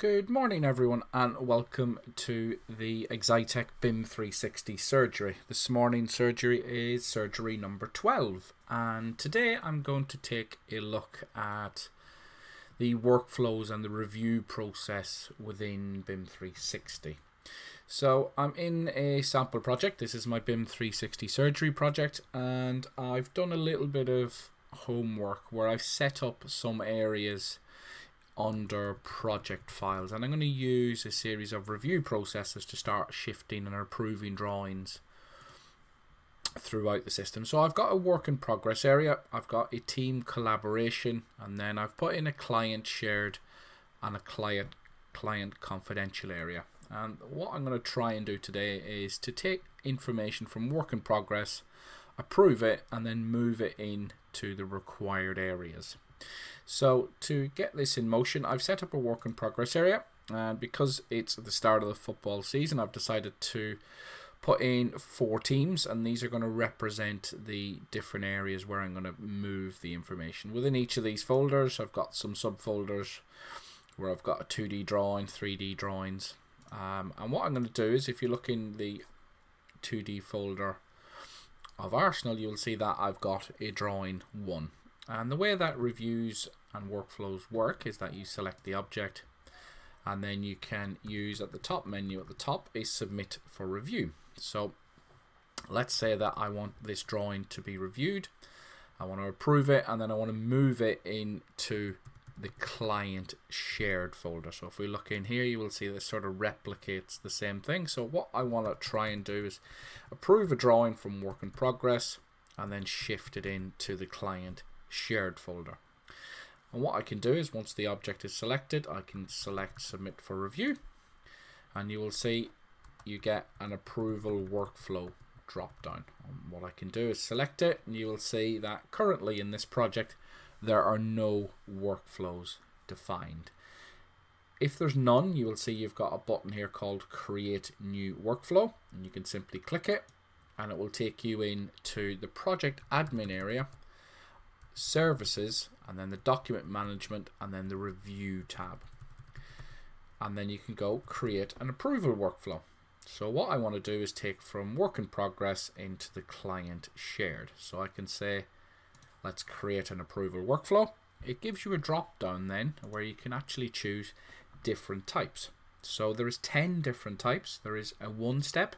Good morning everyone and welcome to the Excitech BIM 360 surgery. This morning's surgery is surgery number 12 and today I'm going to take a look at the workflows and the review process within BIM 360. So I'm in a sample project. This is my BIM 360 surgery project and I've done a little bit of homework where I've set up some areas under project files, and I'm going to use a series of review processes to start shifting and approving drawings throughout the system. So I've got a work in progress area, I've got a team collaboration, and then I've put in a client shared and a client confidential area. And what I'm going to try and do today is to take information from work in progress, approve it, and then move it into the required areas. So to get this in motion, I've set up a work in progress area, and because it's the start of the football season, I've decided to put in 4 teams, and these are going to represent the different areas where I'm going to move the information. Within each of these folders, I've got some subfolders where I've got a 2D drawing, 3D drawings, and what I'm going to do is, if you look in the 2D folder of Arsenal, you'll see that I've got a drawing 1. And the way that reviews and workflows work is that you select the object, and then you can use at the top menu at the top is submit for review. So let's say that I want this drawing to be reviewed, I want to approve it, and then I want to move it into the client shared folder. So if we look in here, you will see this sort of replicates the same thing. So what I want to try and do is approve a drawing from work in progress and then shift it into the client shared folder. And what I can do is, once the object is selected, I can select submit for review, and you will see you get an approval workflow drop down. And what I can do is select it, and you will see that currently in this project there are no workflows defined. If there's none, you will see you've got a button here called create new workflow, and you can simply click it and it will take you into the project admin area, services, and then the document management, and then the review tab, and then you can go create an approval workflow. So what I want to do is take from work in progress into the client shared. So I can say let's create an approval workflow. It gives you a drop down then where you can actually choose different types. So there is 10 different types. There is a 1-step,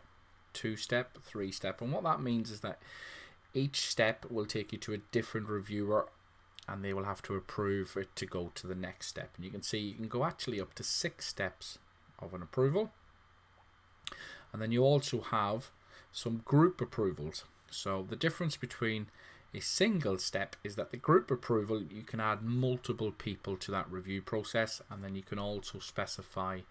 2-step, 3-step, and what that means is that each step will take you to a different reviewer, and they will have to approve it to go to the next step. And you can see you can go actually up to 6 steps of an approval. And then you also have some group approvals. So the difference between a single step is that the group approval, you can add multiple people to that review process, and then you can also specify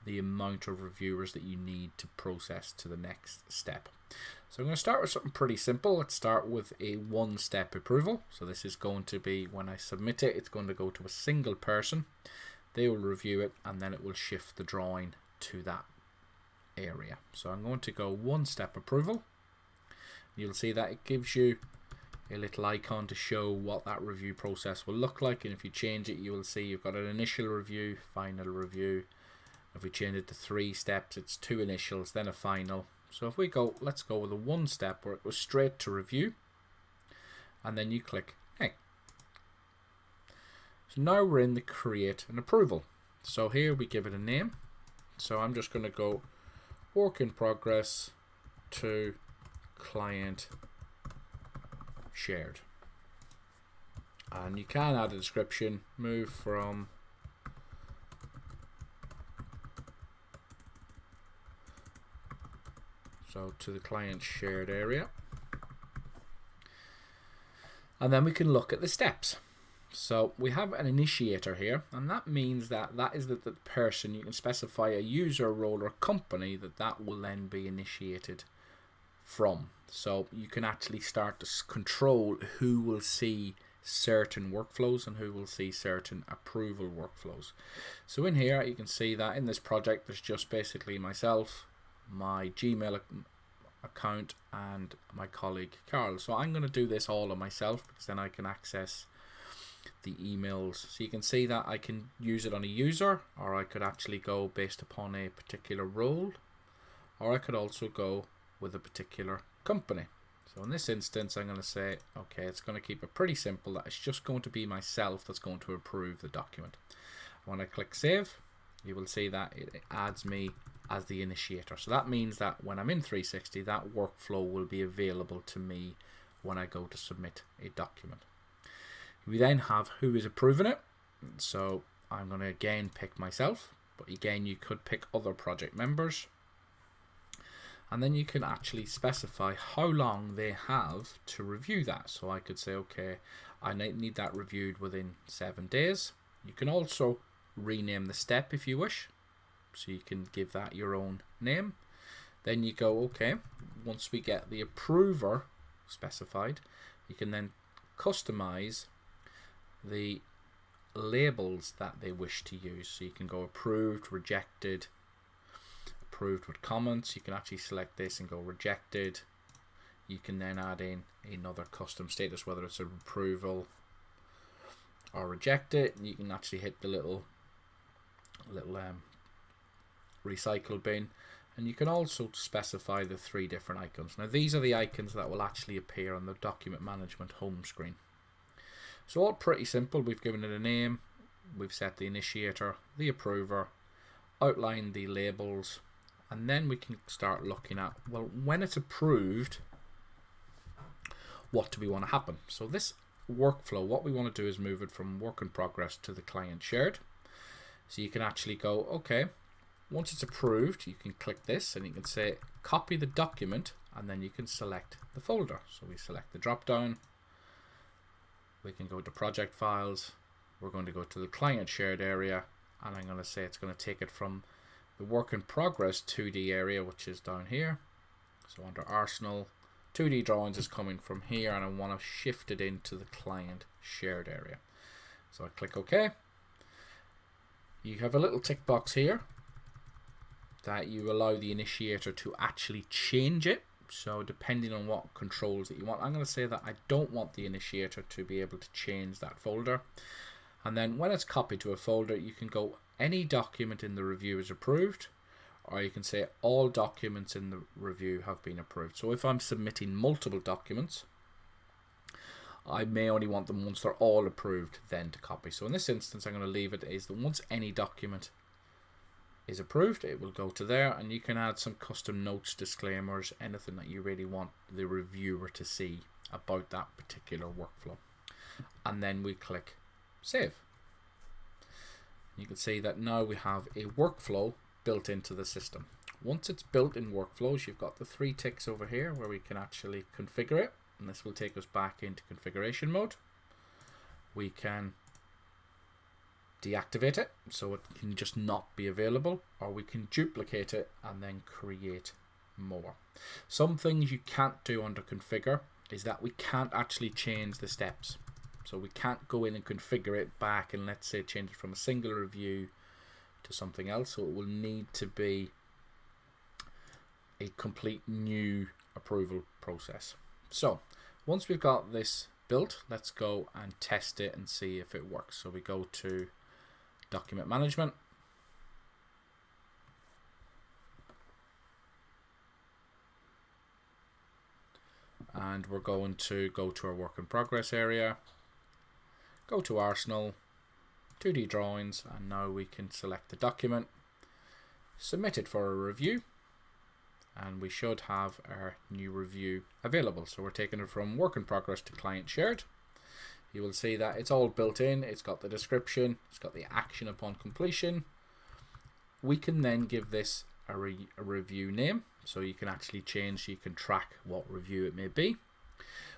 the amount of reviewers that you need to process to the next step. So I'm going to start with something pretty simple. Let's start with a 1-step approval. So this is going to be, when I submit it, it's going to go to a single person. They will review it, and then it will shift the drawing to that area. So I'm going to go 1-step approval. You'll see that it gives you a little icon to show what that review process will look like, and if you change it, you will see you've got an initial review, final review. If we change it to 3 steps, it's 2 initials, then a final. So if we go, let's go with a 1-step where it goes straight to review, and then you click hey. So now we're in the create an approval. So here we give it a name. So I'm just going to go work in progress to client shared, and you can add a description, move from to the client shared area, and then we can look at the steps. So we have an initiator here, and that means that is the person. You can specify a user, role, or company that will then be initiated from. So you can actually start to control who will see certain workflows and who will see certain approval workflows. So in here you can see that in this project there's just basically myself, my Gmail account, and my colleague Carl. So I'm going to do this all on myself because then I can access the emails. So you can see that I can use it on a user, or I could actually go based upon a particular role, or I could also go with a particular company. So in this instance, I'm going to say, okay, it's going to keep it pretty simple, that it's just going to be myself that's going to approve the document. When I click save, you will see that it adds me as the initiator. So that means that when I'm in 360, that workflow will be available to me when I go to submit a document. We then have who is approving it. So I'm going to again pick myself, but again you could pick other project members. And then you can actually specify how long they have to review that. So I could say, okay, I need that reviewed within 7 days. You can also rename the step if you wish. So you can give that your own name. Then you go, okay, once we get the approver specified, you can then customize the labels that they wish to use. So you can go approved, rejected, approved with comments. You can actually select this and go rejected. You can then add in another custom status, whether it's an approval or reject it. You can actually hit the little recycle bin, and you can also specify the 3 different icons. Now these are the icons that will actually appear on the document management home screen. So all pretty simple. We've given it a name, we've set the initiator, the approver, outlined the labels, and then we can start looking at, well, when it's approved, what do we want to happen? So this workflow, what we want to do is move it from work in progress to the client shared. So you can actually go, okay, once it's approved, you can click this and you can say copy the document, and then you can select the folder. So we select the drop down, we can go to project files, we're going to go to the client shared area, and I'm going to say it's going to take it from the work in progress 2D area, which is down here. So under Arsenal, 2D drawings is coming from here, and I want to shift it into the client shared area. So I click OK. You have a little tick box here that you allow the initiator to actually change it. So depending on what controls that you want, I'm going to say that I don't want the initiator to be able to change that folder. And then when it's copied to a folder, you can go any document in the review is approved, or you can say all documents in the review have been approved. So if I'm submitting multiple documents, I may only want them once they're all approved then to copy. So in this instance, I'm going to leave it as that once any document is approved, it will go to there, and you can add some custom notes, disclaimers, anything that you really want the reviewer to see about that particular workflow. And then we click save. You can see that now we have a workflow built into the system. Once it's built in workflows, you've got the 3 ticks over here where we can actually configure it, and this will take us back into configuration mode. We can deactivate it so it can just not be available, or we can duplicate it and then create more. Some things you can't do under configure is that we can't actually change the steps. So we can't go in and configure it back and let's say change it from a single review to something else. So it will need to be a complete new approval process. So once we've got this built, let's go and test it and see if it works. So we go to Document Management. And we're going to go to our work in progress area, go to Arsenal, 2D drawings, and now we can select the document, submit it for a review, and we should have our new review available. So we're taking it from work in progress to client shared. You will see that it's all built in, it's got the description, it's got the action upon completion. We can then give this a review name, so you can actually change, you can track what review it may be.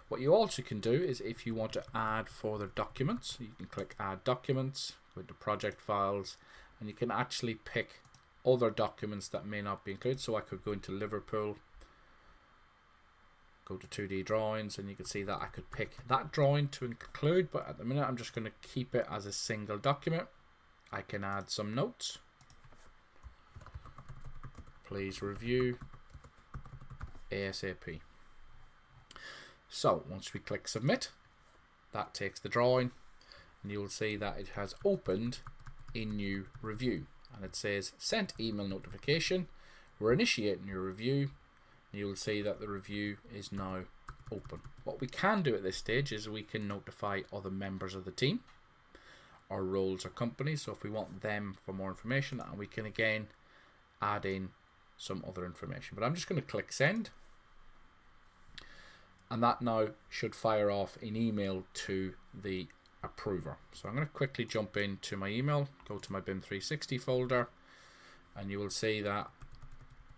What you also can do is if you want to add further documents, you can click add documents with the project files, and you can actually pick other documents that may not be included. So I could go into Liverpool, go to 2D drawings, and you can see that I could pick that drawing to include, but at the minute I'm just going to keep it as a single document. I can add some notes. Please review ASAP. So once we click submit, that takes the drawing, and you will see that it has opened a new review, and it says sent email notification, we're initiating your review, and you will see that the review is now open. What we can do at this stage is we can notify other members of the team or roles or companies, so if we want them for more information, and we can again add in some other information. But I'm just going to click send, and that now should fire off an email to the approver. So I'm going to quickly jump into my email, go to my BIM 360 folder, and you will see that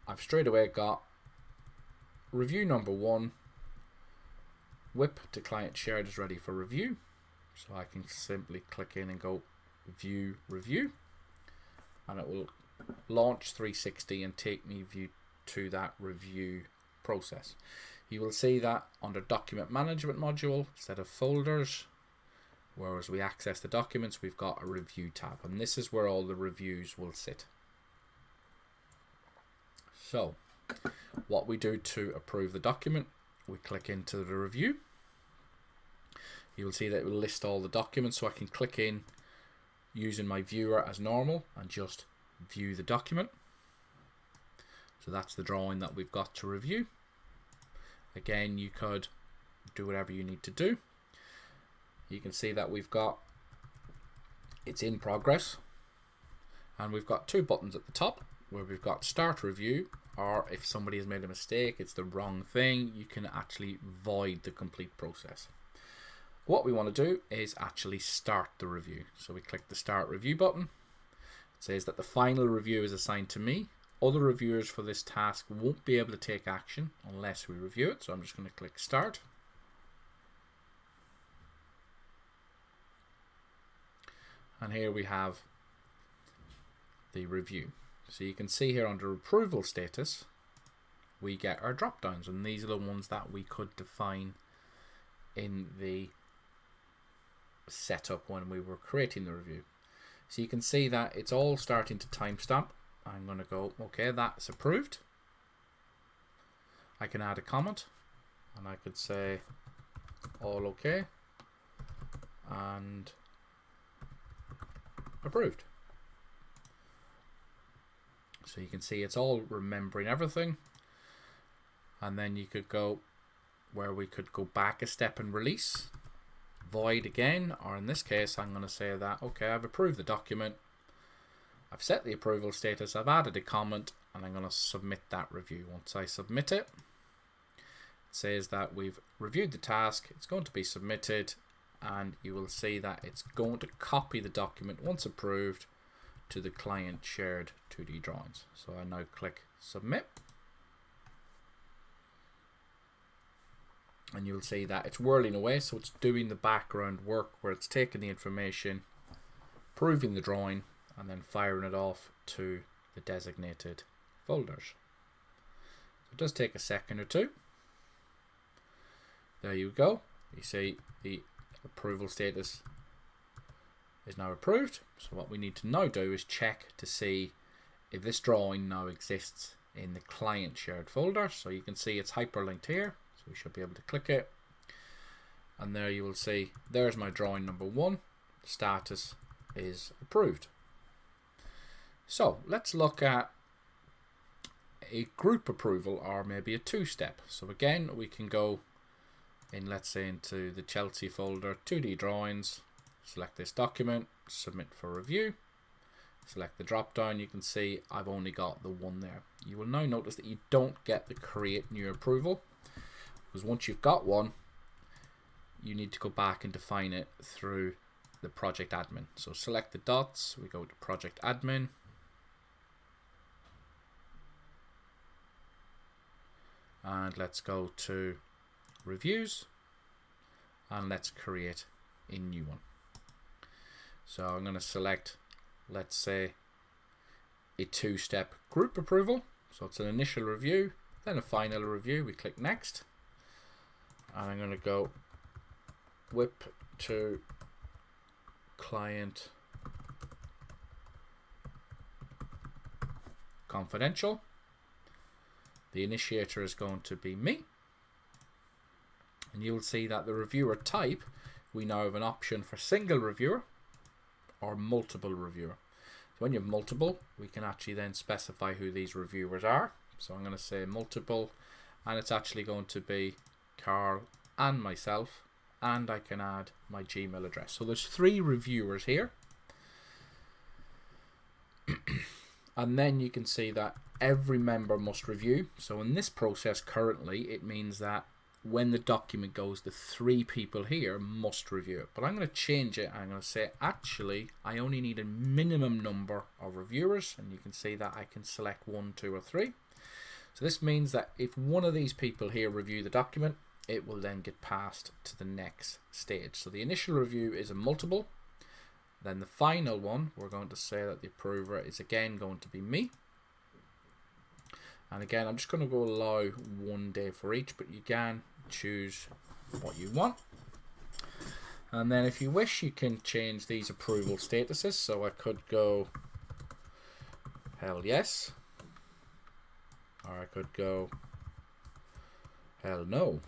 I've straight away got review number 1, WIP to client shared is ready for review. So I can simply click in and go view review, and it will launch 360 and take me to that review process. You will see that under document management module, instead of folders, whereas we access the documents, we've got a review tab, and this is where all the reviews will sit. So what we do to approve the document, we click into the review. You will see that it will list all the documents, so I can click in using my viewer as normal and just view the document. So that's the drawing that we've got to review. Again, you could do whatever you need to do. You can see that we've got it's in progress, and we've got 2 buttons at the top where we've got start review, or if somebody has made a mistake, it's the wrong thing, you can actually void the complete process. What we want to do is actually start the review. So we click the start review button. It says that the final review is assigned to me. Other reviewers for this task won't be able to take action unless we review it. So I'm just going to click start. And here we have the review. So you can see here under approval status, we get our drop downs, and these are the ones that we could define in the setup when we were creating the review. So you can see that it's all starting to timestamp. I'm going to go, okay, that's approved. I can add a comment, and I could say all okay and approved. So you can see it's all remembering everything, and then you could go where we could go back a step and release, void again, or in this case I'm going to say that okay, I've approved the document, I've set the approval status, I've added a comment, and I'm going to submit that review. Once I submit it, it says that we've reviewed the task, it's going to be submitted, and you will see that it's going to copy the document once approved to the client shared 2D drawings. So I now click submit, and you'll see that it's whirling away, so it's doing the background work where it's taking the information, proving the drawing, and then firing it off to the designated folders. So it does take a second or two. There you go. You see the approval status is now approved. So what we need to now do is check to see if this drawing now exists in the client shared folder. So you can see it's hyperlinked here, so we should be able to click it, and there you will see there's my drawing number 1. The status is approved. So let's look at a group approval, or maybe a 2-step. So again, we can go in, let's say, into the Chelsea folder, 2D drawings, select this document, submit for review, select the drop down. You can see I've only got the 1 there. You will now notice that you don't get the create new approval, because once you've got one, you need to go back and define it through the project admin. So select the dots, we go to project admin, and let's go to reviews, and let's create a new one. So I'm going to select, let's say, a 2-step group approval. So it's an initial review, then a final review. We click next, and I'm going to go WIP to client confidential. The initiator is going to be me, and you'll see that the reviewer type we now have an option for single reviewer or multiple reviewer. So when you have multiple, we can actually then specify who these reviewers are. So I'm going to say multiple, and it's actually going to be Carl and myself, and I can add my Gmail address. So there's 3 reviewers here. And then you can see that every member must review. So in this process currently, it means that when the document goes, the 3 people here must review it. But I'm going to change it. I'm going to say, actually, I only need a minimum number of reviewers. And you can see that I can select 1, 2, or 3. So this means that if one of these people here review the document, it will then get passed to the next stage. So the initial review is a multiple. Then the final one, we're going to say that the approver is again going to be me. And again, I'm just going to go allow 1 day for each, but you can choose what you want. And then if you wish, you can change these approval statuses. So I could go hell yes, or I could go hell no.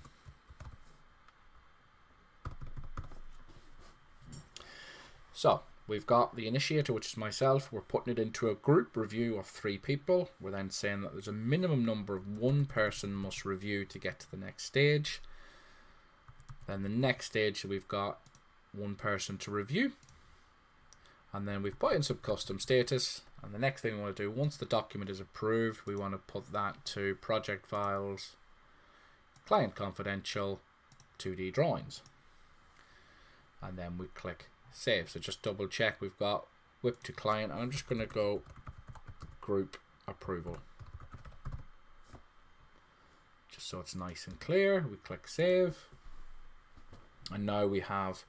So we've got the initiator, which is myself. We're putting it into a group review of 3 people. We're then saying that there's a minimum number of 1 person must review to get to the next stage. Then the next stage, we've got 1 person to review. And then we've put in some custom status. And the next thing we want to do, once the document is approved, we want to put that to project files, client confidential, 2D drawings. And then we click save. So just double check we've got whip to client, and I'm just going to go group approval just so it's nice and clear. We click save, and now we have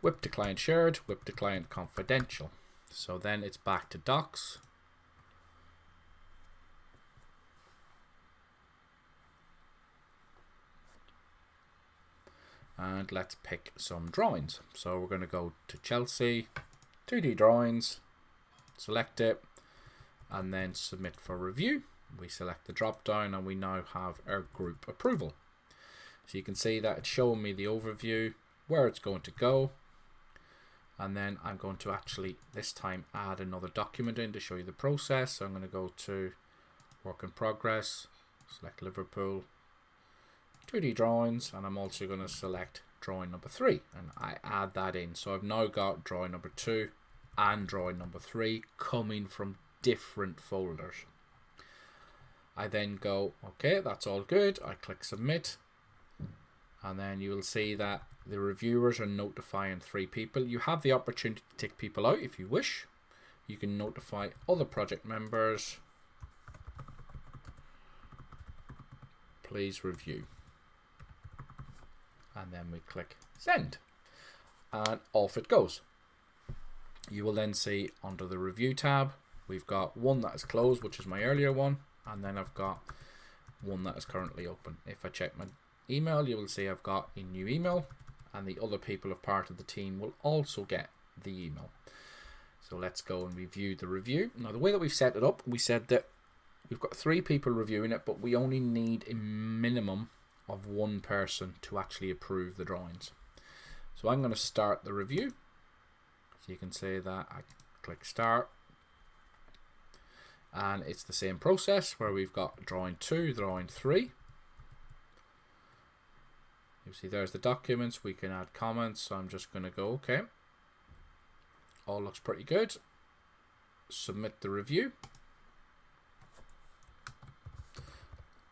whip to client shared, whip to client confidential. So then it's back to docs, and let's pick some drawings. So we're going to go to Chelsea, 2D drawings, select it, and then submit for review. We select the drop down, and we now have our group approval. So you can see that it's showing me the overview, where it's going to go, and then I'm going to actually this time add another document in to show you the process. So I'm going to go to work in progress, select Liverpool, 2D drawings, and I'm also going to select drawing number 3, and I add that in. So I've now got drawing number 2 and drawing number 3 coming from different folders. I then go, okay, that's all good. I click submit, and then you will see that the reviewers are notifying 3 people. You have the opportunity to take people out if you wish. You can notify other project members. Please review. And then we click send, and off it goes. You will then see under the review tab, we've got one that is closed, which is my earlier one, and then I've got one that is currently open. If I check my email, you will see I've got a new email, and the other people of part of the team will also get the email. So let's go and review the review. Now the way that we've set it up, we said that we've got 3 people reviewing it, but we only need a minimum of 1 person to actually approve the drawings. So I'm going to start the review. So you can see that I click start, and it's the same process where we've got drawing 2, drawing 3. You see there's the documents. We can add comments, so I'm just going to go okay. All looks pretty good. Submit the review.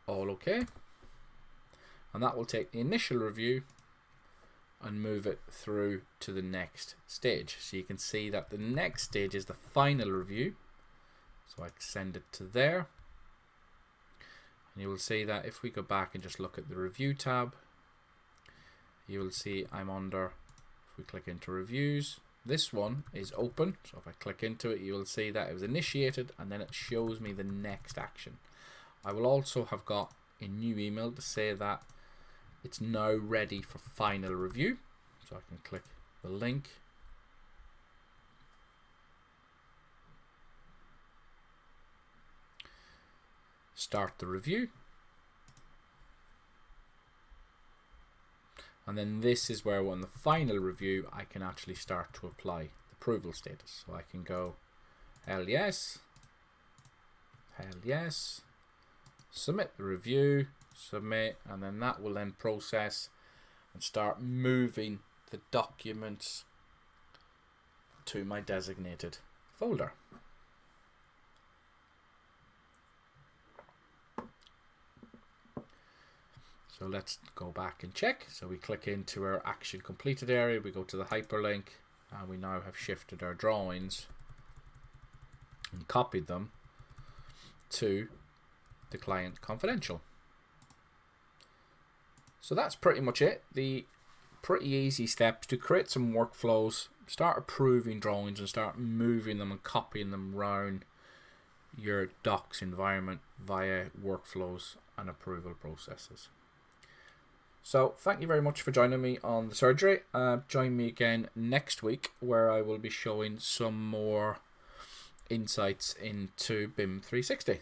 All okay. And that will take the initial review and move it through to the next stage. So you can see that the next stage is the final review. So I send it to there. And you will see that if we go back and just look at the review tab, you will see I'm under, if we click into reviews, this one is open. So if I click into it, you will see that it was initiated, and then it shows me the next action. I will also have got a new email to say that it's now ready for final review. So I can click the link. Start the review. And then this is where on the final review I can actually start to apply the approval status. So I can go hell yes, submit the review, submit, and then that will then process and start moving the documents to my designated folder. So let's go back and check. So we click into our action completed area, we go to the hyperlink, and we now have shifted our drawings and copied them to the client confidential. So that's pretty much it. The pretty easy steps to create some workflows, start approving drawings and start moving them and copying them around your docs environment via workflows and approval processes. So thank you very much for joining me on the surgery. Join me again next week where I will be showing some more insights into BIM 360.